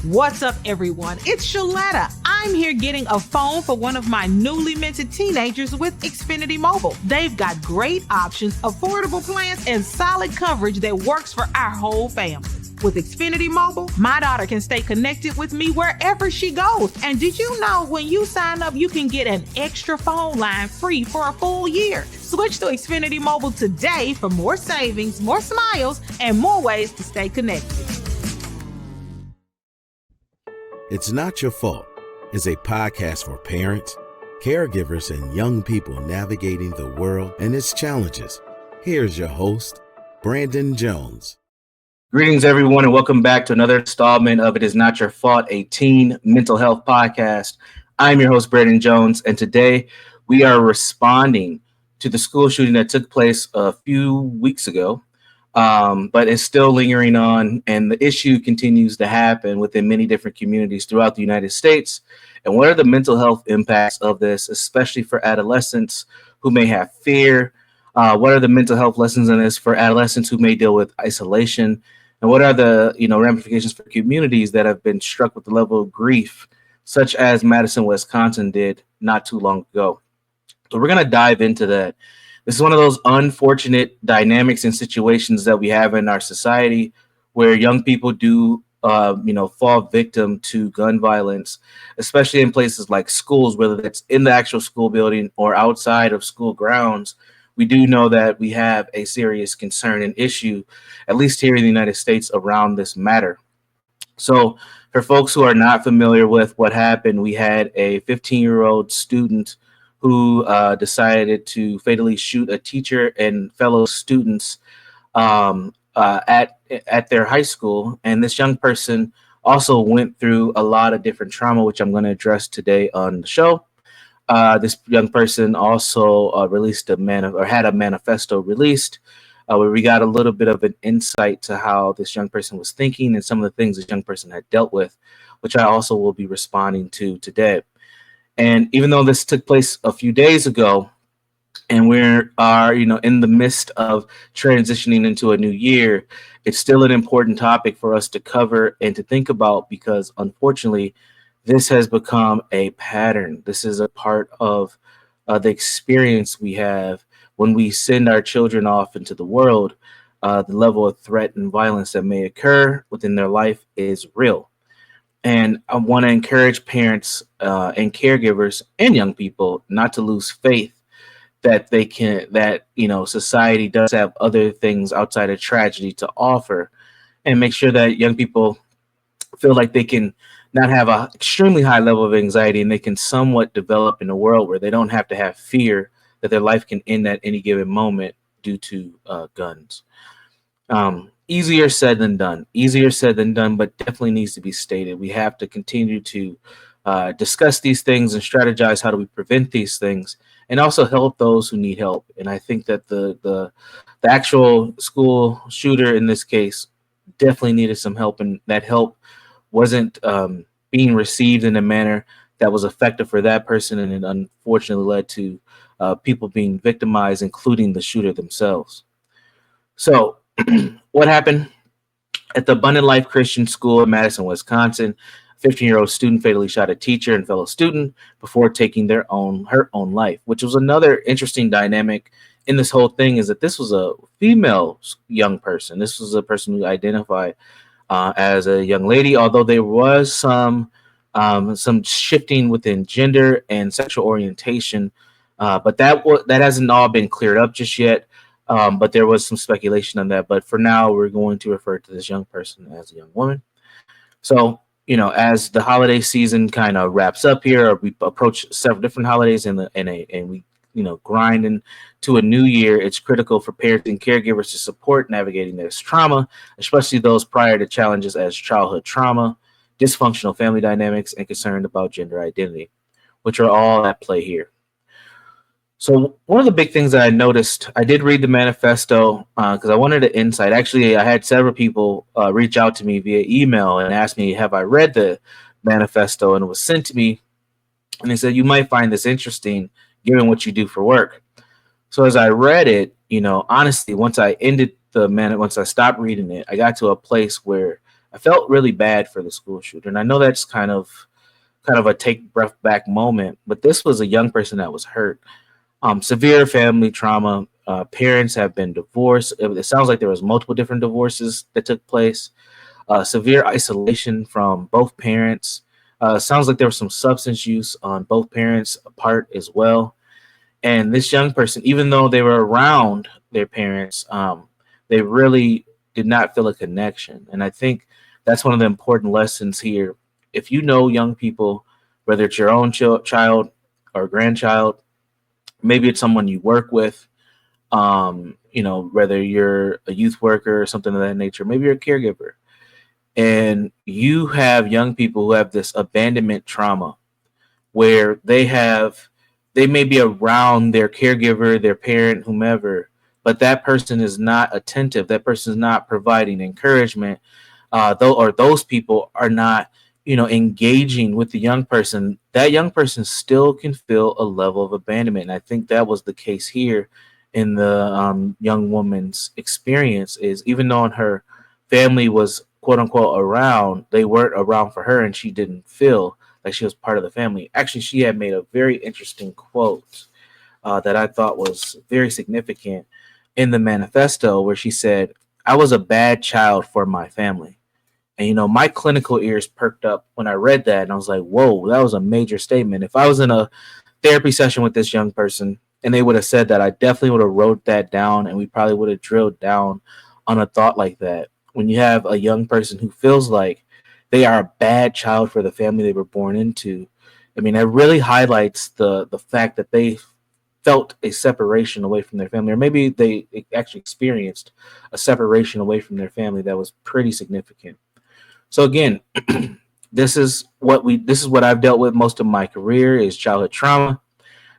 What's up, everyone? It's Shaletta. I'm here getting a phone for one of my newly minted teenagers with Xfinity Mobile. They've got great options, affordable plans, and solid coverage that works for our whole family. With Xfinity Mobile, my daughter can stay connected with me wherever she goes. And did you know when you sign up, you can get an extra phone line free for a full year? Switch to Xfinity Mobile today for more savings, more smiles, and more ways to stay connected. It's Not Your Fault is a podcast for parents, caregivers, and young people navigating the world and its challenges. Here's your host, Brandon Jones. Greetings, everyone, and welcome back to another installment of It Is Not Your Fault, a teen mental health podcast. I'm your host, Brandon Jones, and today we are responding to the school shooting that took place a few weeks ago, but is still lingering on, and the issue continues to happen within many different communities throughout the United States. And what are the mental health impacts of this, especially for adolescents who may have fear? What are the mental health lessons in this for adolescents who may deal with isolation? And what are the ramifications for communities that have been struck with the level of grief, such as Madison, Wisconsin did not too long ago? So we're going to dive into that. This is one of those unfortunate dynamics and situations that we have in our society where young people do fall victim to gun violence, especially in places like schools, whether that's in the actual school building or outside of school grounds. We do know that we have a serious concern and issue, at least here in the United States, around this matter. So for folks who are not familiar with what happened, we had a 15-year-old student who decided to fatally shoot a teacher and fellow students at their high school. And this young person also went through a lot of different trauma, which I'm going to address today on the show. This young person also had a manifesto released where we got a little bit of an insight to how this young person was thinking and some of the things this young person had dealt with, which I also will be responding to today. And even though this took place a few days ago, and we are, in the midst of transitioning into a new year, it's still an important topic for us to cover and to think about because, unfortunately, this has become a pattern. This is a part of the experience we have when we send our children off into the world. The level of threat and violence that may occur within their life is real. And I want to encourage parents and caregivers and young people not to lose faith that society does have other things outside of tragedy to offer, and make sure that young people feel like they can not have an extremely high level of anxiety and they can somewhat develop in a world where they don't have to have fear that their life can end at any given moment due to guns. Easier said than done, but definitely needs to be stated. We have to continue to discuss these things and strategize how do we prevent these things and also help those who need help. And I think that the actual school shooter in this case definitely needed some help, and that help wasn't being received in a manner that was effective for that person, and it unfortunately led to people being victimized, including the shooter themselves. So what happened at the Abundant Life Christian School in Madison, Wisconsin? A 15-year-old student fatally shot a teacher and fellow student before taking her own life, which was another interesting dynamic in this whole thing, is that this was a female young person. This was a person who identified as a young lady, although there was some shifting within gender and sexual orientation, but that hasn't all been cleared up just yet. But there was some speculation on that. But for now, we're going to refer to this young person as a young woman. So, as the holiday season kind of wraps up here, or we approach several different holidays and we grind into a new year, it's critical for parents and caregivers to support navigating this trauma, especially those prior to challenges as childhood trauma, dysfunctional family dynamics, and concerned about gender identity, which are all at play here. So one of the big things that I noticed, I did read the manifesto because I wanted an insight. Actually, I had several people reach out to me via email and ask me, have I read the manifesto? And it was sent to me. And they said, you might find this interesting given what you do for work. So as I read it, honestly, once I stopped reading it, I got to a place where I I felt really bad for the school shooter. And I know that's kind of a take breath back moment, but this was a young person that was hurt. Severe family trauma. Parents have been divorced. It sounds like there was multiple different divorces that took place. Severe isolation from both parents. Sounds like there was some substance use on both parents' part as well. And this young person, even though they were around their parents, they really did not feel a connection. And I think that's one of the important lessons here. If you know young people, whether it's your own child or grandchild, maybe it's someone you work with, whether you're a youth worker or something of that nature, maybe you're a caregiver, and you have young people who have this abandonment trauma where they may be around their caregiver, their parent, whomever, but that person is not attentive. That person is not providing encouragement. Those people are not, engaging with the young person. That young person still can feel a level of abandonment. And I think that was the case here in the young woman's experience. Is even though her family was quote unquote around, they weren't around for her, and she didn't feel like she was part of the family. Actually, she had made a very interesting quote that I thought was very significant in the manifesto, where she said, "I was a bad child for my family." And my clinical ears perked up when I read that, and I was like, "Whoa, that was a major statement." If I was in a therapy session with this young person and they would have said that, I definitely would have wrote that down, and we probably would have drilled down on a thought like that. When you have a young person who feels like they are a bad child for the family they were born into, I mean, that really highlights the fact that they felt a separation away from their family, or maybe they actually experienced a separation away from their family that was pretty significant. So again, this is what I've dealt with most of my career, is childhood trauma.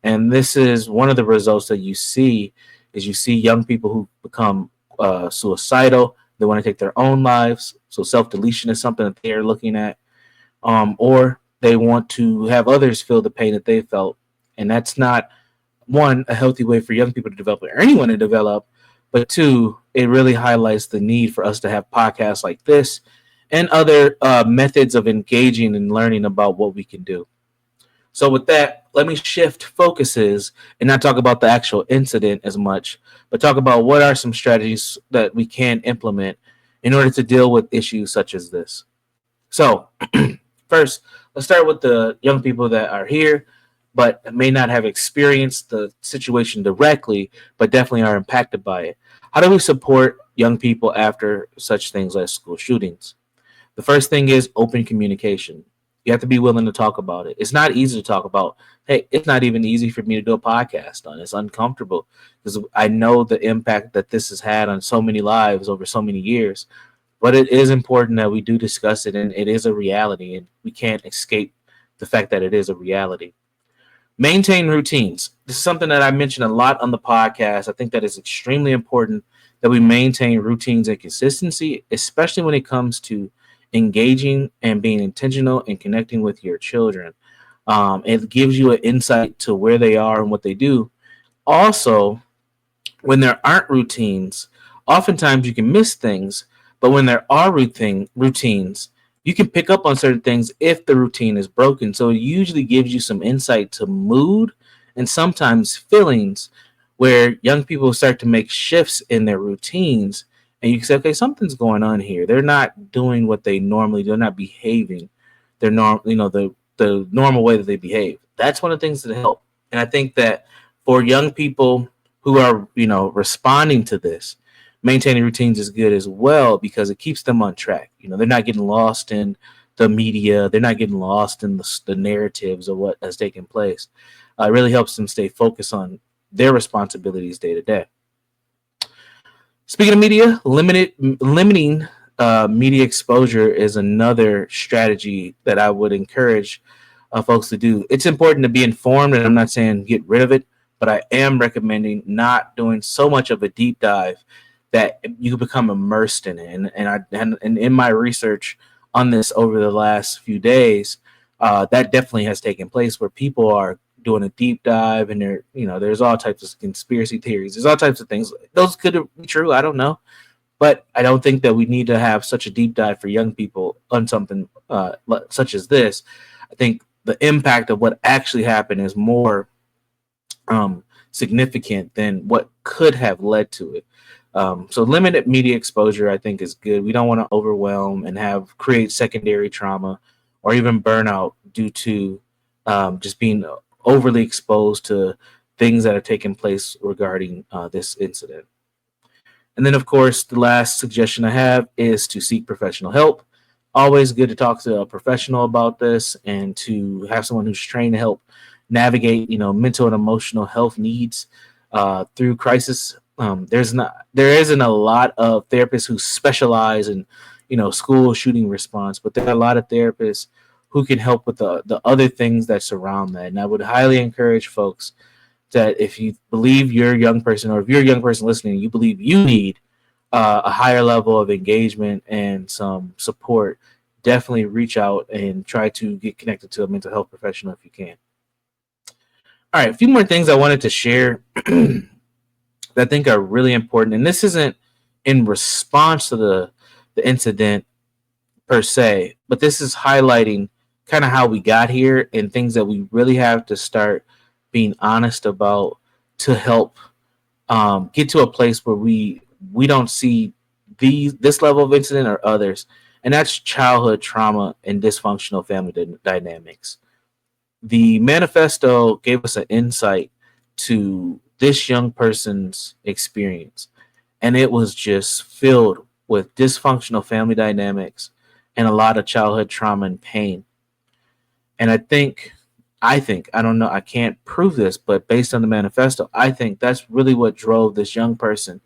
And this is one of the results that you see young people who become suicidal. They want to take their own lives. So self-deletion is something that they're looking at. Or they want to have others feel the pain that they felt. And that's not, one, a healthy way for young people to develop, or anyone to develop. But two, it really highlights the need for us to have podcasts like this and other methods of engaging and learning about what we can do. So with that, let me shift focuses and not talk about the actual incident as much, but talk about what are some strategies that we can implement in order to deal with issues such as this. So first, let's start with the young people that are here, but may not have experienced the situation directly, but definitely are impacted by it. How do we support young people after such things as school shootings? The first thing is open communication. You have to be willing to talk about it. It's not easy to talk about. Hey, it's not even easy for me to do a podcast on. It's uncomfortable because I know the impact that this has had on so many lives over so many years. But it is important that we do discuss it, and it is a reality, and we can't escape the fact that it is a reality. Maintain routines. This is something that I mentioned a lot on the podcast. I think that it's extremely important that we maintain routines and consistency, especially when it comes to engaging and being intentional and connecting with your children. It gives you an insight to where they are and what they do. Also, when there aren't routines, oftentimes you can miss things, but when there are routines, you can pick up on certain things if the routine is broken. So it usually gives you some insight to mood and sometimes feelings where young people start to make shifts in their routines, and you can say, okay, something's going on here. They're not doing what they normally do. They're not behaving the normal way that they behave. That's one of the things that help. And I think that for young people who are, responding to this, maintaining routines is good as well because it keeps them on track. They're not getting lost in the media. They're not getting lost in the narratives of what has taken place. It really helps them stay focused on their responsibilities day to day. Speaking of media, limiting media exposure is another strategy that I would encourage folks to do. It's important to be informed, and I'm not saying get rid of it, but I am recommending not doing so much of a deep dive that you become immersed in it. And in my research on this over the last few days, that definitely has taken place where people are doing a deep dive, and there's all types of conspiracy theories. There's all types of things. Those could be true. I don't know. But I don't think that we need to have such a deep dive for young people on something such as this. I think the impact of what actually happened is more significant than what could have led to it. So limited media exposure, I think, is good. We don't want to overwhelm and have create secondary trauma or even burnout due to just being overly exposed to things that are taking place regarding this incident. And then, of course, the last suggestion I have is to seek professional help. Always good to talk to a professional about this and to have someone who's trained to help navigate, mental and emotional health needs through crisis. There isn't a lot of therapists who specialize in, school shooting response, but there are a lot of therapists who can help with the other things that surround that. And I would highly encourage folks that if you believe you're a young person, or if you're a young person listening, you believe you need a higher level of engagement and some support, definitely reach out and try to get connected to a mental health professional if you can. All right, a few more things I wanted to share that I think are really important. And this isn't in response to the incident per se, but this is highlighting kind of how we got here and things that we really have to start being honest about to help get to a place where we don't see this level of incident or others, and that's childhood trauma and dysfunctional family dynamics. The manifesto gave us an insight to this young person's experience, and it was just filled with dysfunctional family dynamics and a lot of childhood trauma and pain. And I think, I don't know, I can't prove this, but based on the manifesto, I think that's really what drove this young person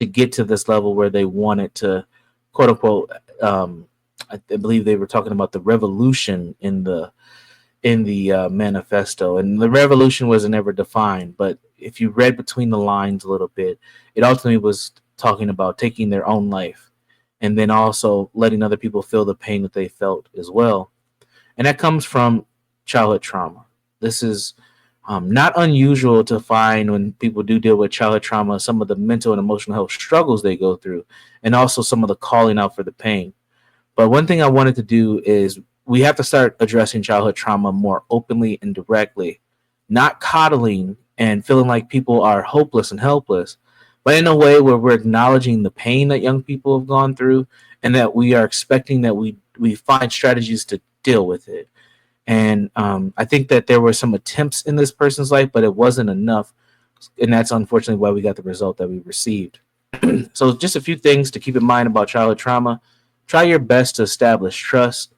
to get to this level where they wanted to, quote unquote, I believe they were talking about the revolution in the manifesto, and the revolution wasn't ever defined. But if you read between the lines a little bit, it ultimately was talking about taking their own life, and then also letting other people feel the pain that they felt as well. And that comes from childhood trauma. This is not unusual to find when people do deal with childhood trauma, some of the mental and emotional health struggles they go through, and also some of the calling out for the pain. But one thing I wanted to do is we have to start addressing childhood trauma more openly and directly, not coddling and feeling like people are hopeless and helpless, but in a way where we're acknowledging the pain that young people have gone through, and that we are expecting that we find strategies to deal with it. And I think that there were some attempts in this person's life, but it wasn't enough. And that's unfortunately why we got the result that we received. So just a few things to keep in mind about childhood trauma. Try your best to establish trust.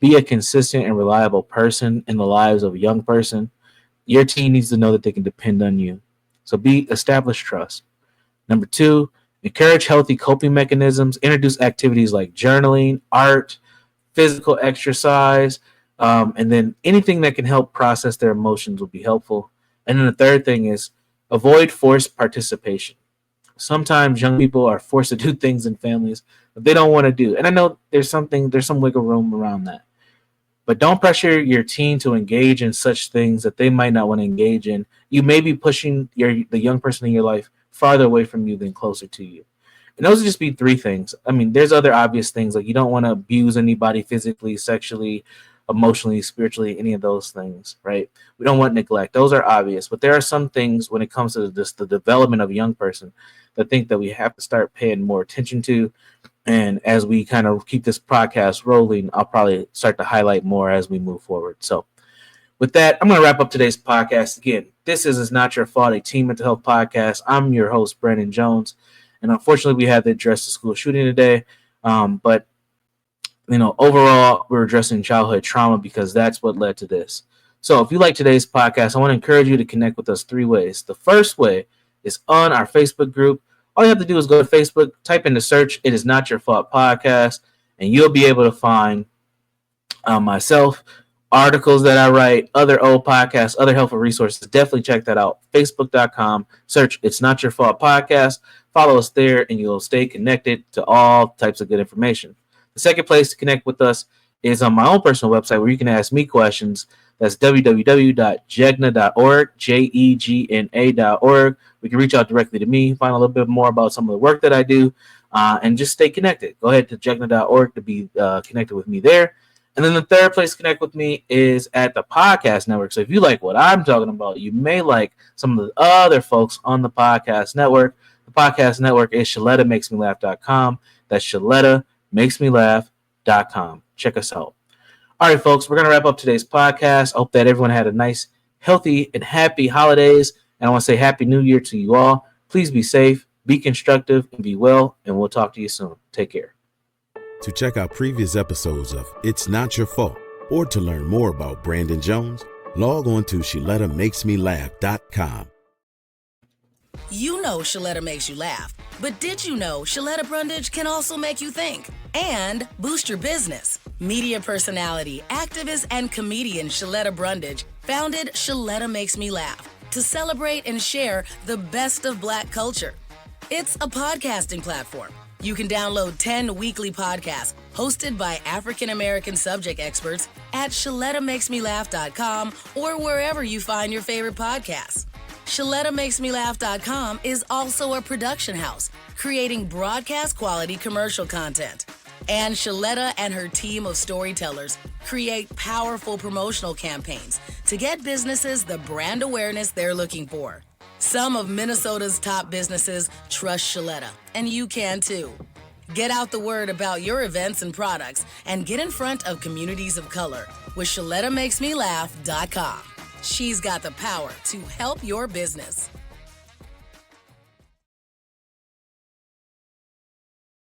Be a consistent and reliable person in the lives of a young person. Your teen needs to know that they can depend on you. So establish trust. Number 2, encourage healthy coping mechanisms. Introduce activities like journaling, art, physical exercise, and then anything that can help process their emotions will be helpful. And then the third thing is avoid forced participation. Sometimes young people are forced to do things in families that they don't want to do. And I know there's some wiggle room around that. But don't pressure your teen to engage in such things that they might not want to engage in. You may be pushing the young person in your life farther away from you than closer to you. And those would just be 3 things. I mean, there's other obvious things, like you don't want to abuse anybody physically, sexually, emotionally, spiritually, any of those things, right? We don't want neglect. Those are obvious. But there are some things when it comes to the development of a young person that I think that we have to start paying more attention to. And as we kind of keep this podcast rolling, I'll probably start to highlight more as we move forward. So with that, I'm going to wrap up today's podcast. Again, this is It's Not Your Fault, a teen mental health podcast. I'm your host, Brandon Jones. And unfortunately, we had to address the school shooting today. But, overall, we're addressing childhood trauma because that's what led to this. So if you like today's podcast, I want to encourage you to connect with us 3 ways. The first way is on our Facebook group. All you have to do is go to Facebook, type in the search, It Is Not Your Fault Podcast, and you'll be able to find myself, articles that I write, other old podcasts, other helpful resources. Definitely check that out. Facebook.com, search It's Not Your Fault Podcast. Follow us there, and you'll stay connected to all types of good information. The second place to connect with us is on my own personal website where you can ask me questions. That's www.jegna.org, JEGNA.org. We can reach out directly to me, find a little bit more about some of the work that I do. and just stay connected. Go ahead to jugna.org to be connected with me there. And then the third place to connect with me is at the podcast network. So if you like what I'm talking about, you may like some of the other folks on the podcast network. The podcast network is ShalettaMakesMeLaugh.com. That's ShalettaMakesMeLaugh.com. Check us out. All right, folks, we're going to wrap up today's podcast. I hope that everyone had a nice, healthy, and happy holidays. And I want to say Happy New Year to you all. Please be safe, be constructive, and be well. And we'll talk to you soon. Take care. To check out previous episodes of It's Not Your Fault, or to learn more about Brandon Jones, log on to ShalettaMakesMeLaugh.com. You know Shaletta makes you laugh, but did you know Shaletta Brundage can also make you think and boost your business? Media personality, activist, and comedian Shaletta Brundage founded Shaletta Makes Me Laugh to celebrate and share the best of Black culture. It's a podcasting platform. You can download 10 weekly podcasts hosted by African-American subject experts at ShalettaMakesMeLaugh.com or wherever you find your favorite podcasts. ShalettaMakesMeLaugh.com is also a production house, creating broadcast-quality commercial content. And Shaletta and her team of storytellers create powerful promotional campaigns to get businesses the brand awareness they're looking for. Some of Minnesota's top businesses trust Shaletta, and you can too. Get out the word about your events and products and get in front of communities of color with ShalettaMakesMeLaugh.com. She's got the power to help your business.